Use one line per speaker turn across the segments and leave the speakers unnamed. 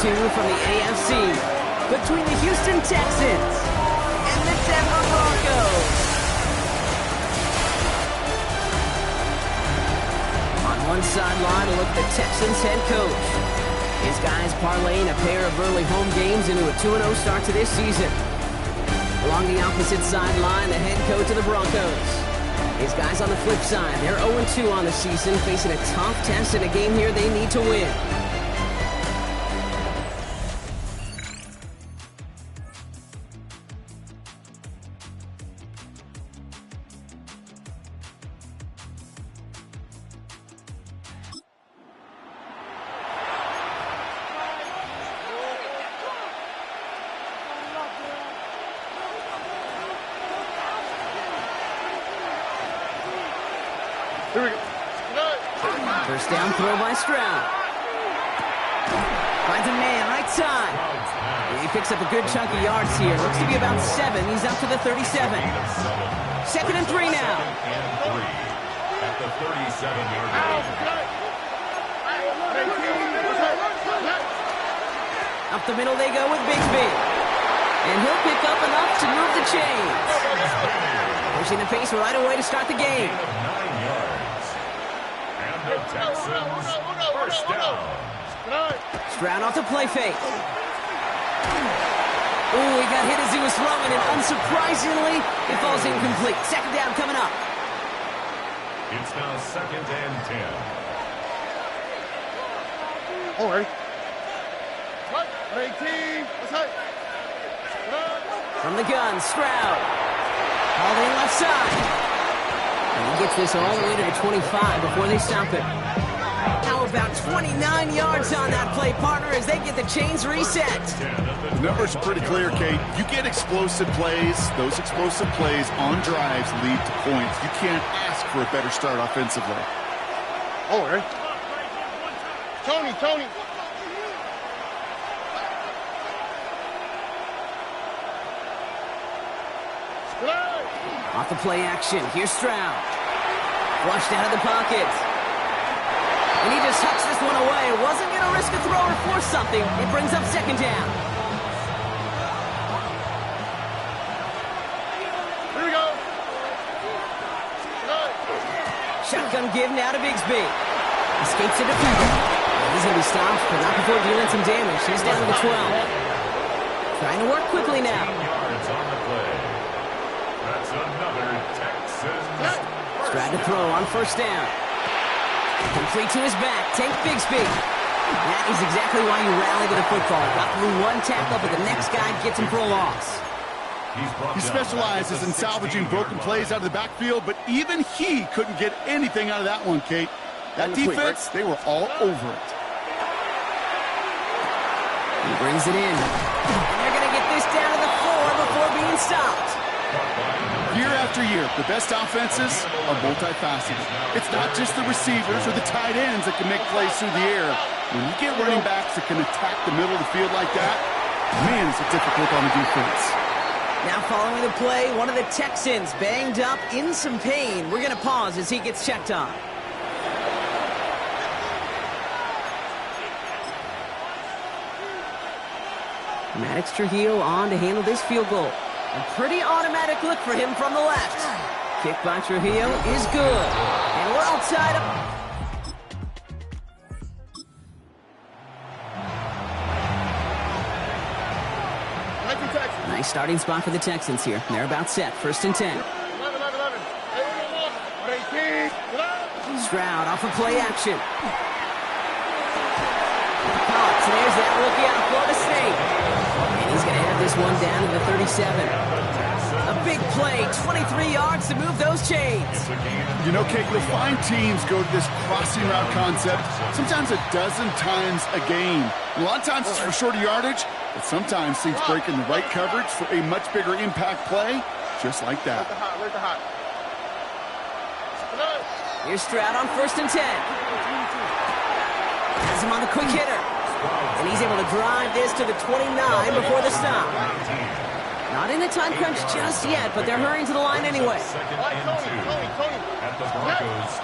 2 from the AFC between the Houston Texans and the Denver Broncos. On one sideline, a look at the Texans head coach. His guys parlaying a pair of early home games into a 2-0 start to this season. Along the opposite sideline, the head coach of the Broncos. His guys on the flip side, they're 0-2 on the season, facing a tough test in a game here they need to win.
Here we go.
First down throw by Stroud. Finds a man, right side. He picks up a good chunk of yards here. Looks to be about 7. He's up to the 37. 2nd and 3 now.
At the 37-yard line.
Up the middle they go with Bigsby. And he'll pick up enough to move the chains. Pushing the pace right away to start the game.
The Texans, first down.
Stroud off the play fake. Ooh, he got hit as he was throwing, and unsurprisingly, it falls incomplete. 2nd down coming up.
It's now 2nd and 10.
All right.
From the gun, Stroud. All in left side. And he gets this all the way to the 25 before they stop it. How about 29 yards on that play, partner, as they get the chains reset.
The numbers are pretty clear, Kate. You get explosive plays. Those explosive plays on drives lead to points. You can't ask for a better start offensively.
All right. Tony.
Off the play action, here's Stroud. Flushed out of the pocket. And he just hucks this one away. Wasn't going to risk a throw or force something. It brings up 2nd down.
Here we go.
Shotgun give now to Bigsby. Escapes the defender. He's going to be stopped, but not before dealing some damage. He's down to the 12. Trying to work quickly now.
Yards on the play. That's another Texans.
Stroud to throw on 1st down. Complete to his back. Take Bigsby. That is exactly why you rally to the football. Got through one tackle, but the next guy gets him for a loss.
He specializes in salvaging broken plays out of the backfield, but even he couldn't get anything out of that one, Kate. That defense, they were all over it.
He brings it in. And they're going to get this down to the 4 before being stopped.
Year after year, the best offenses are multifaceted. It's not just the receivers or the tight ends that can make plays through the air. When you get running backs that can attack the middle of the field like that, man, is it difficult on the defense.
Now following the play, one of the Texans banged up in some pain. We're going to pause as he gets checked on. Maddox Trujillo on to handle this field goal. A pretty automatic look for him from the left. Kick by Trujillo is good. And we're all tied up. Nice starting spot for the Texans here. They're about set. 1st and 10. Stroud off of play action. Cox, and there's that rookie out of Florida State. And he's going to have this one down to the 37. A big play, 23 yards to move those chains.
You know, Kate, you'll find teams go to this crossing route concept sometimes a dozen times a game. A lot of times it's for shorter yardage, but sometimes teams break in the right coverage for a much bigger impact play, just like that.
Here's Stroud on 1st and 10. Has him on the quick hitter. And he's able to drive this to the 29 before the stop. Not in the time crunch just yet, but they're hurrying to the line anyway.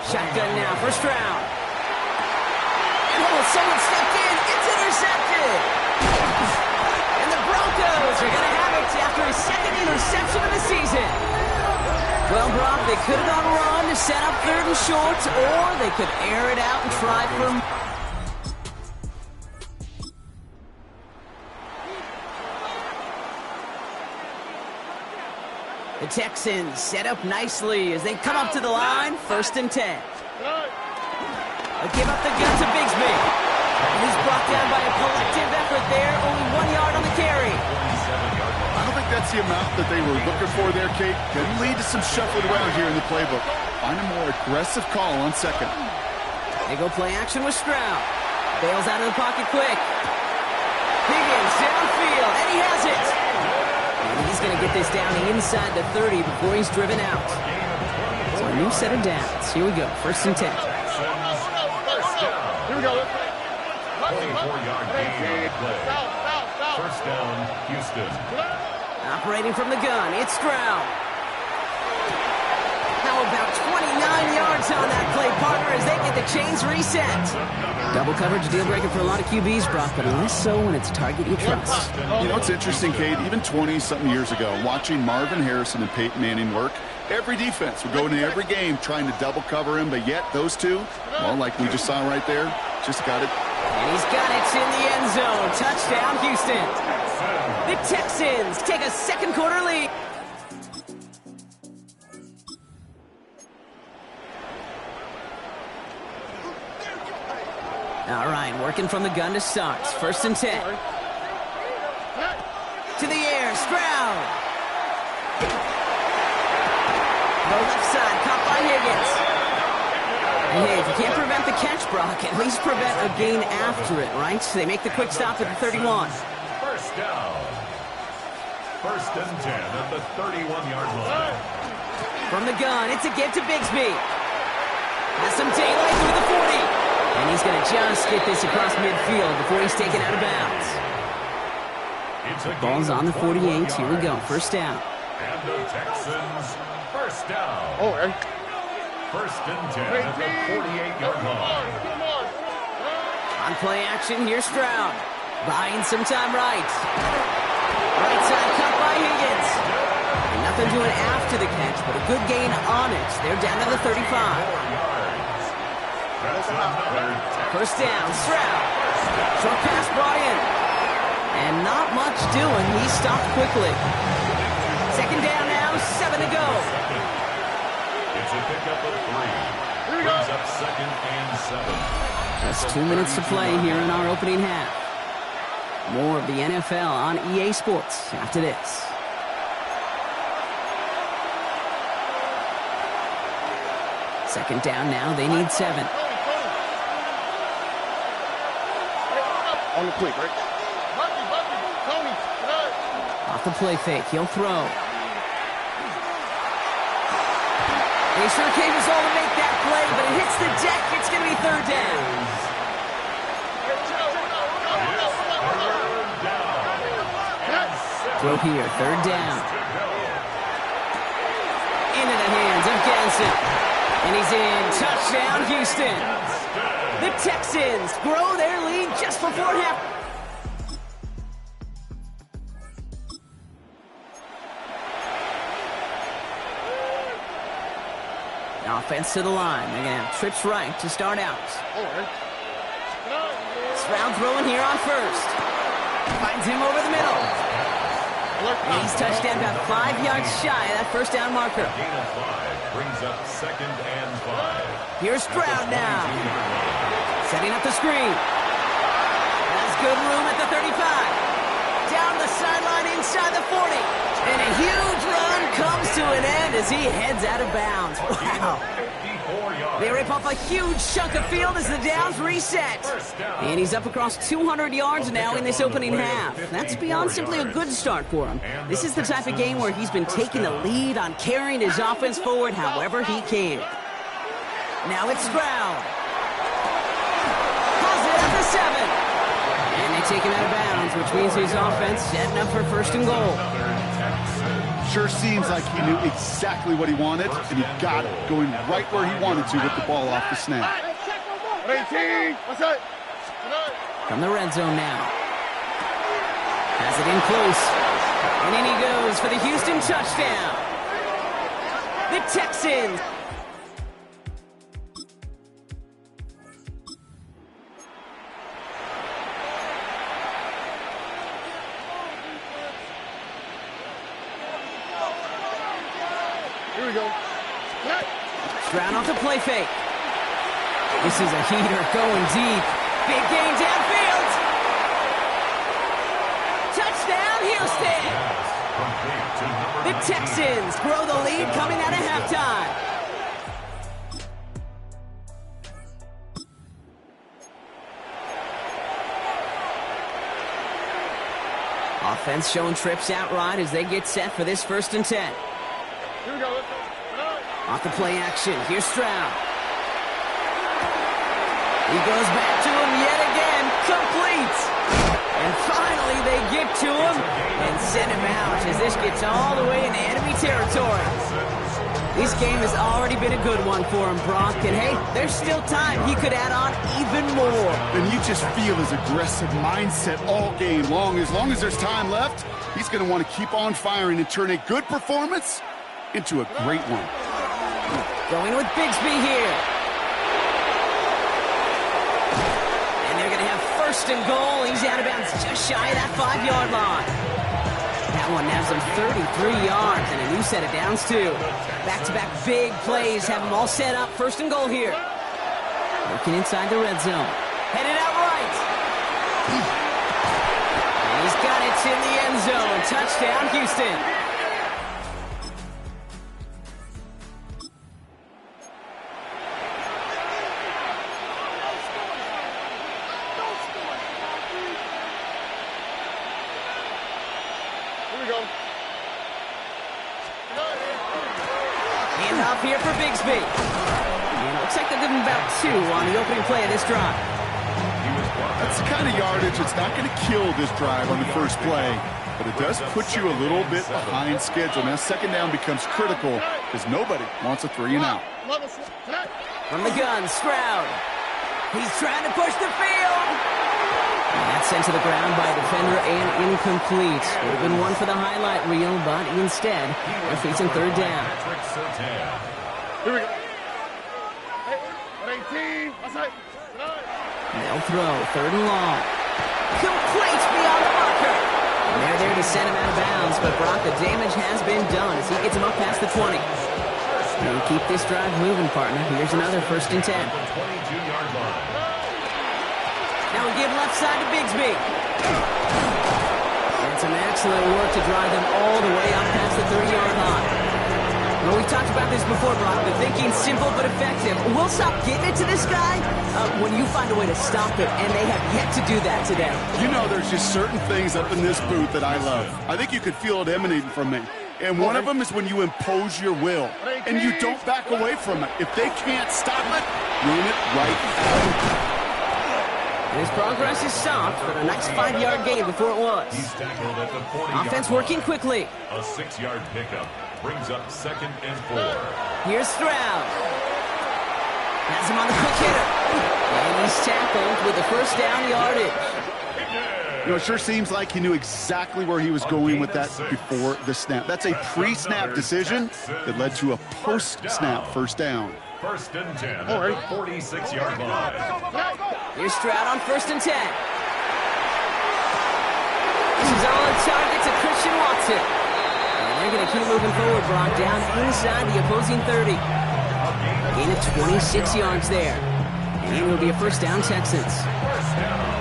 Shotgun now for Stroud. And someone stepped in. It's intercepted. Texans are going to have it after his second interception of the season. Well, Brock, they could have gone run to set up 3rd and short, or they could air it out and try for... The Texans set up nicely as they come up to the line, 1st and 10. They'll give up the gun to Bigsby. And he's brought down by a collective effort there, only 1 yard on the carry.
I don't think that's the amount that they were looking for there, Kate. Could lead to some shuffling around here in the playbook. Find a more aggressive call on 2nd.
They go play action with Stroud. Bails out of the pocket quick. Higgins downfield, and he has it. And he's going to get this down inside the 30 before he's driven out. So a new set of downs. Here we go, 1st and 10.
Here we go.
24-yard gain on the play. 1st down, Houston.
Operating from the gun, it's Stroud. How about 29 yards on that play, partner, as they get the chains reset. Double coverage deal breaker for a lot of QBs, Brock, but less so when it's a target you trust.
You know, it's interesting, Kate, even 20-something years ago, watching Marvin Harrison and Peyton Manning work, every defense would go into every game trying to double cover him, but yet those two, well, like we just saw right there, just got it.
And he's got it in the end zone. Touchdown, Houston. The Texans take a 2nd quarter lead. All right, working from the gun to start. 1st and 10. To the air, Stroud. The left side, caught by Higgins. And hey, if you can't prevent the catch, Brock, at least prevent a gain after it, right? So they make the quick stop at the 31.
1st down. 1st and 10 at the 31-yard line.
From the gun, it's a give to Bigsby. Has some daylight through the 40. And he's going to just get this across midfield before he's taken out of bounds. Ball's on the 48. Here we go. 1st down.
And the Texans, 1st down.
Oh, hey.
1st and 10 at the 48-yard line.
On play action, here's Stroud. Buying some time right. Right side cut by Higgins. And nothing doing after the catch, but a good gain on it. They're down to the 35. 1st down, Stroud. Short pass, Bryant. And not much doing. He stopped quickly. 2nd down now, 7 to go.
It's a pickup of 3. Brings up 2nd and 7.
Just 2 minutes to play here in our opening half. More of the NFL on EA Sports after this. Second down now, they need 7.
On the quick, right? Tony,
Off the play fake, he'll throw. They sure gave us all to make that play, but it hits the deck. It's going to be 3rd down. Throw here, 3rd down. Into the hands of Ganson. And he's in. Touchdown, Houston. The Texans grow their lead just before half. Offense to the line. They're going to have trips right to start out. Stroud throwing here on 1st. Finds him over the middle. And he's touched down about 5 yards shy of that 1st down marker.
Gain of 5 brings up 2nd and 5.
Here's Stroud now. Setting up the screen. Has good room at the 35. Down the sideline inside the 40. And a huge run comes to an end as he heads out of bounds. Wow. They rip off a huge chunk of field as the downs reset. And he's up across 200 yards now in this opening half. That's beyond simply a good start for him. This is the type of game where he's been taking the lead on carrying his offense forward however he can. Now it's Stroud. Has it at the 7. And they take him out of bounds, which means his offense setting up for 1st and goal.
Sure seems like he knew exactly what he wanted, and he got it, going right where he wanted to with the ball off the snap.
18. What's that?
From the red zone now. Has it in close. And in he goes for the Houston touchdown. The Texans.
Here we go.
Stroud off the play fake. This is a heater going deep. Big gain downfield. Touchdown, Houston. The Texans grow the lead coming out of halftime. Offense showing trips out right as they get set for this 1st and 10.
Here we go.
Off the play action, here's Stroud. He goes back to him yet again, complete. And finally they get to him and send him out as this gets all the way into enemy territory. This game has already been a good one for him, Brock. And hey, there's still time. He could add on even more.
And you just feel his aggressive mindset all game long. As long as there's time left, he's going to want to keep on firing and turn a good performance into a great one.
Going with Bigsby here. And they're going to have 1st and goal. He's out of bounds just shy of that 5-yard line. That one has him 33 yards and a new set of downs, too. Back-to-back big plays have them all set up. 1st and goal here. Working inside the red zone. Headed out right. And he's got it in the end zone. Touchdown, Houston. Handoff here for Bigsby. And it looks like they're giving about 2 on the opening play of this drive.
That's the kind of yardage that's not going to kill this drive on the first play, but it does put you a little bit behind schedule. Now 2nd down becomes critical because nobody wants a 3 and out.
From the gun, Stroud. He's trying to push the field. And that's sent to the ground by a defender and incomplete. Would have been one for the highlight reel, but instead, they're facing 3rd down.
Here we go. 18.
They'll throw 3rd and long. Complete beyond the marker. And they're there to send him out of bounds, but Brock, the damage has been done as he gets him up past the 20. And keep this drive moving, partner. Here's another 1st and 10. Now we give left side to Bigsby. And some excellent work to drive them all the way up past the 30-yard line. Well, we've talked about this before, Brock. The thinking's simple but effective. We'll stop getting it to this guy when you find a way to stop it, and they have yet to do that today.
You know, there's just certain things up in this booth that I love. I think you could feel it emanating from me. And one of them is when you impose your will, and you don't back away from it. If they can't stop it, run it right out.
His progress is stopped, but a nice 5-yard gain before it was.
He's tackled at the 40-yard
Offense working quickly.
A 6-yard pickup brings up 2nd and 4.
Here's Stroud. Has him on the quick hitter. And he's tackled with the 1st down yardage.
You know, it sure seems like he knew exactly where he was going with that before the snap. That's a pre-snap decision that led to a post-snap 1st down.
1st and 10 at the 46-yard line.
Here's Stroud on 1st and 10. This is all on target to Christian Watson. And they're going to keep moving forward, Brock, down inside the opposing 30. Gain of 26 yards there. And it will be a 1st down, Texans.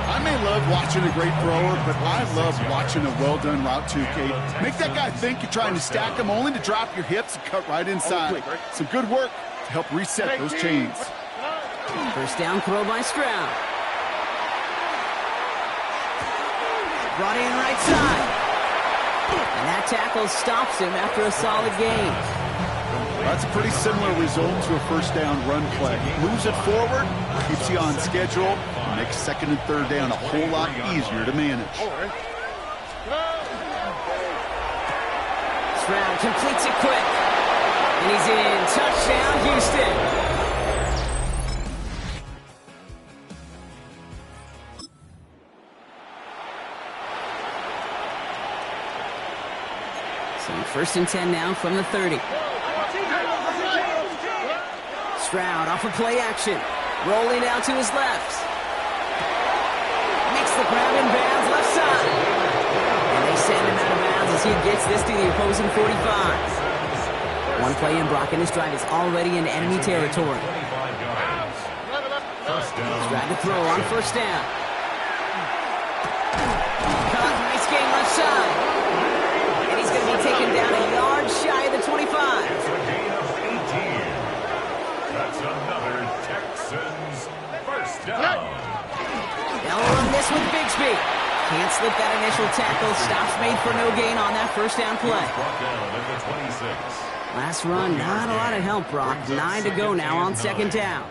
I may love watching a great thrower, but I love watching a well-done route too, Kate. Make that guy think you're trying to stack him only to drop your hips and cut right inside. Some good work to help reset those chains.
1st down throw by Stroud. Brought in right side. And that tackle stops him after a solid gain.
That's a pretty similar result to a 1st down run play. Moves it forward, keeps you on schedule, and makes 2nd and 3rd down a whole lot easier to manage.
Stroud completes it quick. And he's in. Touchdown, Houston. First and 10 now from the 30. Stroud off of play action. Rolling out to his left. Makes the grab in bounds left side. And they send him out of bounds as he gets this to the opposing 45. One play in, Brock, and this drive is already in enemy territory. Stroud to throw on first down. Caught, nice game left side. And he's going to be taken down a yard shy of the 25.
It's a gain of 18. That's another Texans first down.
They'll run this with Bigsby. Can't slip that initial tackle. Stops made for no gain on that first down play.
Brought down at the 26.
Last run, not a lot of help, Brock. 9 to go now on second down.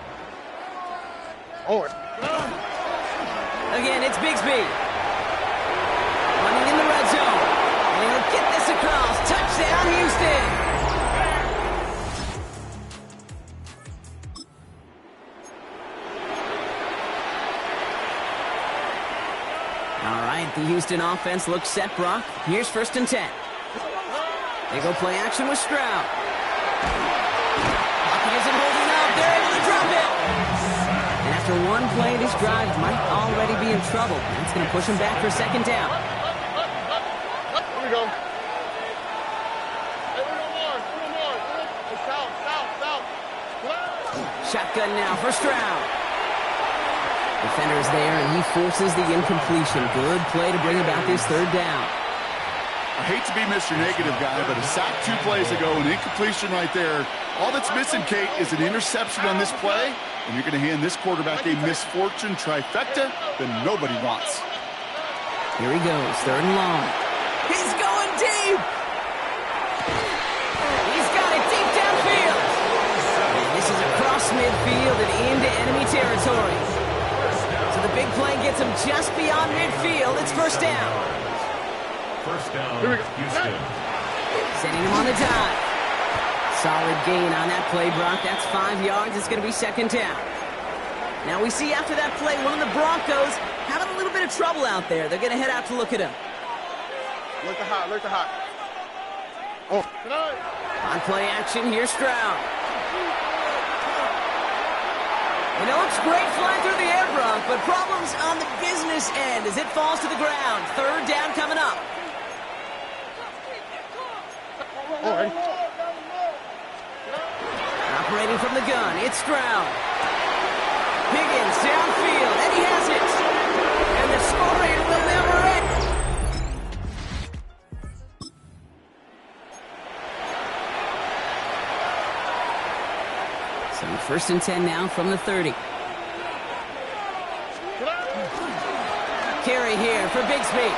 Again, it's Bigsby. Running in the red zone. And he'll get this across. Touchdown, Houston. All right, the Houston offense looks set, Brock. Here's first and 10. They go play action with Stroud. Pocket isn't holding up. They're able to drop it. And after one play, this drive might already be in trouble. That's going to push him back for second down.
Here we go. Hey, we got more. Hey, south.
Shotgun now for Stroud. Defender's there, and he forces the incompletion. Good play to bring about this third down.
I hate to be Mr. Negative guy, but a sack 2 plays ago, an incompletion right there. All that's missing, Kate, is an interception on this play, and you're going to hand this quarterback a misfortune trifecta that nobody wants.
Here he goes, third and long. He's going deep! He's got it deep downfield! And this is across midfield and into enemy territory. So the big play gets him just beyond midfield. It's first down.
First down, Houston.
Sending him on the dive. Solid gain on that play, Brock. That's 5 yards. It's going to be second down. Now we see after that play, one of the Broncos having a little bit of trouble out there. They're going to head out to look at him.
Look the hot. Oh.
On play action, here's Stroud. And it looks great flying through the air, Brock, but problems on the business end as it falls to the ground. Third down coming up.
All right.
Operating from the gun, it's Stroud. Higgins downfield, and he has it. And the scoring will never end. So first and 10 now from the 30. Carry here for Bigsby.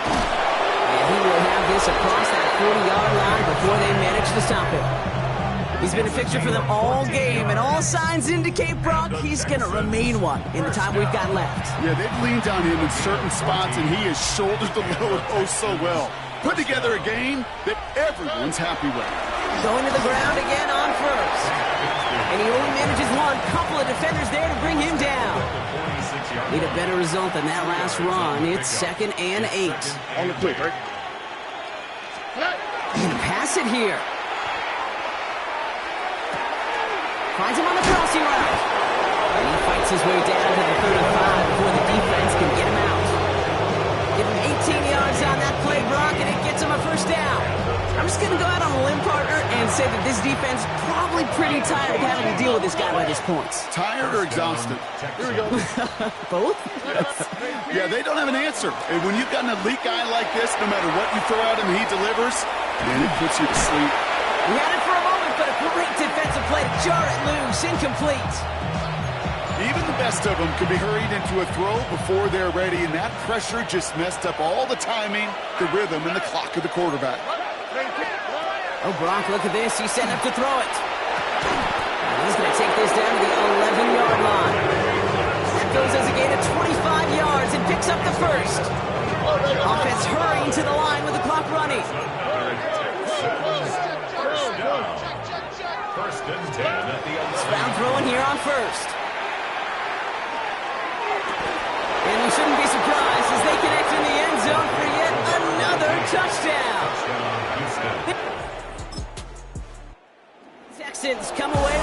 And he will have this across that 40-yard line before they manage to stop it. He's been a fixture for them all game, and all signs indicate, Brock, he's going to remain one in the time we've got left.
Yeah, they've leaned on him in certain spots, and he has shouldered the load oh so well. Put together a game that everyone's happy with.
Going to the ground again on first. And he only manages one. Couple of defenders there to bring him down. Need a better result than that last run. It's second and 8.
On the quick, right?
And pass it here. Finds him on the crossing route. And he fights his way down to the 35 before the defense can get him out. Give him 18 yards on that play, Brock, and it gets him a first down. I'm just going to go out on a limb, partner, and say that this defense probably pretty tired of having to deal with this guy by this point.
Tired or exhausted?
Here we go.
Both?
Yeah, they don't have an answer. And when you've got an elite guy like this, no matter what you throw at him, he delivers, man, it puts you to sleep.
We had it for a moment, but a great defensive play to jar it loose, incomplete.
Even the best of them can be hurried into a throw before they're ready, and that pressure just messed up all the timing, the rhythm, and the clock of the quarterback.
Oh, Brock, look at this. He's setting up to throw it. And he's going to take this down to the 11-yard line. That goes as a gain of 25 yards and picks up the first. Offense hurrying to the line with the clock running.
First and 10 at the 11.
Stroud throwing here on first. And we shouldn't be surprised as they connect in the end zone for yet another touchdown. Texans come away